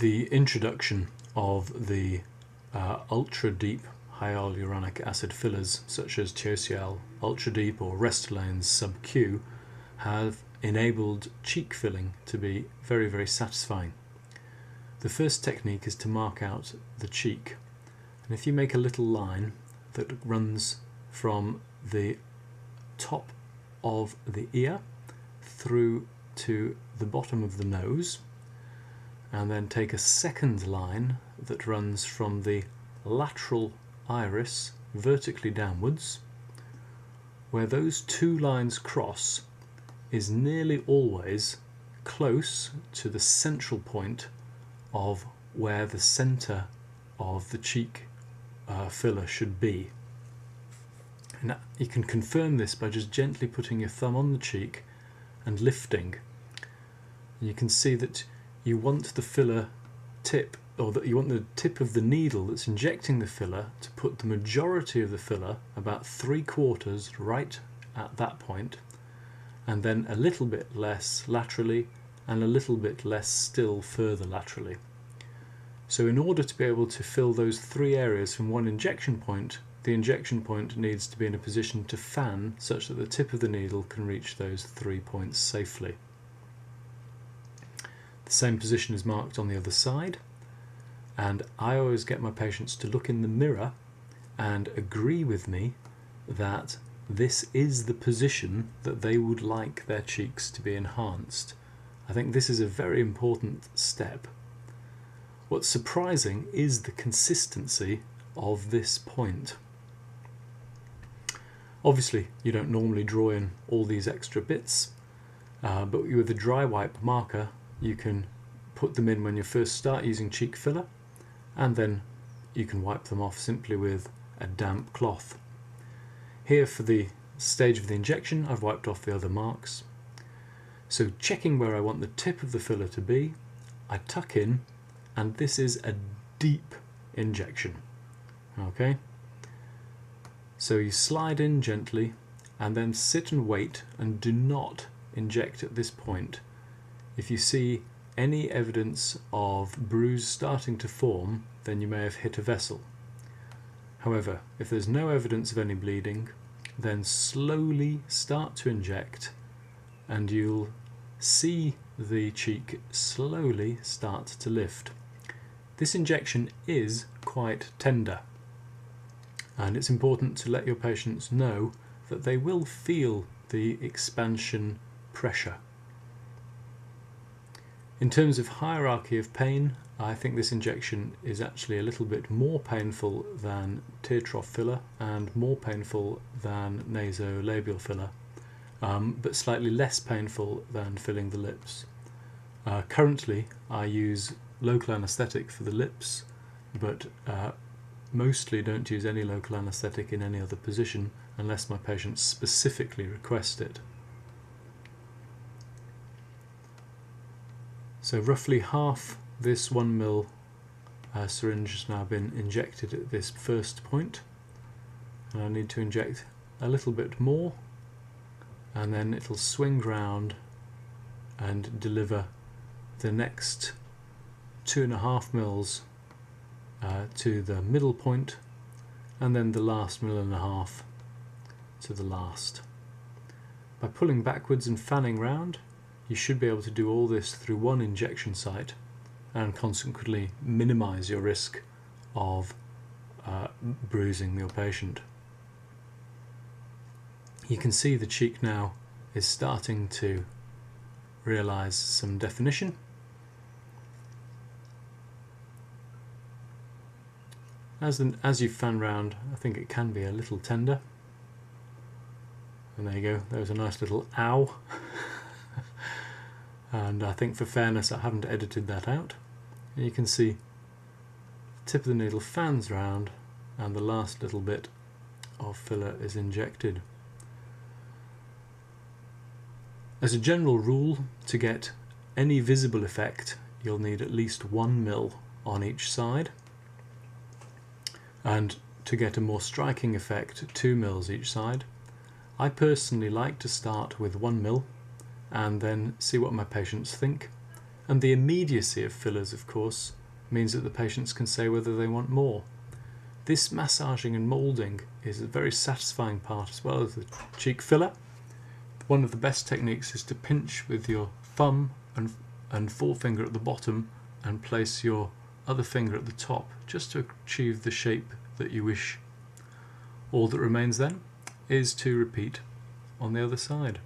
The introduction of the ultra deep hyaluronic acid fillers such as Teocial Ultra Deep or Restylane Sub-Q have enabled cheek filling to be very, very satisfying. The first technique is to mark out the cheek, and if you make a little line that runs from the top of the ear through to the bottom of the nose, and then take a second line that runs from the lateral iris vertically downwards, where those two lines cross is nearly always close to the central point of where the centre of the cheek filler should be. And you can confirm this by just gently putting your thumb on the cheek and lifting. And you can see that you want the filler tip, or that you want the tip of the needle that's injecting the filler to put the majority of the filler, about 3/4, right at that point, and then a little bit less laterally and a little bit less still further laterally. So in order to be able to fill those three areas from one injection point, the injection point needs to be in a position to fan such that the tip of the needle can reach those 3 points safely. The same position is marked on the other side, and I always get my patients to look in the mirror and agree with me that this is the position that they would like their cheeks to be enhanced. I think this is a very important step. What's surprising is the consistency of this point. Obviously, you don't normally draw in all these extra bits, but with a dry wipe marker, you can put them in when you first start using cheek filler, and then you can wipe them off simply with a damp cloth. Here, for the stage of the injection, I've wiped off the other marks. So checking where I want the tip of the filler to be, I tuck in, and this is a deep injection. Okay? So you slide in gently and then sit and wait, and do not inject at this point. If you see any evidence of bruise starting to form, then you may have hit a vessel. However, if there's no evidence of any bleeding, then slowly start to inject, and you'll see the cheek slowly start to lift. This injection is quite tender, and it's important to let your patients know that they will feel the expansion pressure. In terms of hierarchy of pain, I think this injection is actually a little bit more painful than tear trough filler and more painful than nasolabial filler, but slightly less painful than filling the lips. Currently I use local anaesthetic for the lips, but mostly don't use any local anaesthetic in any other position unless my patients specifically request it. So roughly half this 1 ml syringe has now been injected at this first point, and I need to inject a little bit more, and then it'll swing round and deliver the next 2.5 ml to the middle point, and then the last 1.5 ml to the last. By pulling backwards and fanning round, you should be able to do all this through one injection site and consequently minimize your risk of bruising your patient. You can see the cheek now is starting to realize some definition. As you fan round, I think it can be a little tender. And there you go, there's a nice little ow. And I think for fairness I haven't edited that out. And you can see the tip of the needle fans round and the last little bit of filler is injected. As a general rule, to get any visible effect you'll need at least 1 ml on each side, and to get a more striking effect 2 ml each side. I personally like to start with 1 ml and then see what my patients think, And the immediacy of fillers, of course, means that the patients can say whether they want more. This massaging and moulding is a very satisfying part as well as the cheek filler. One of the best techniques is to pinch with your thumb and forefinger at the bottom and place your other finger at the top just to achieve the shape that you wish. All that remains then is to repeat on the other side.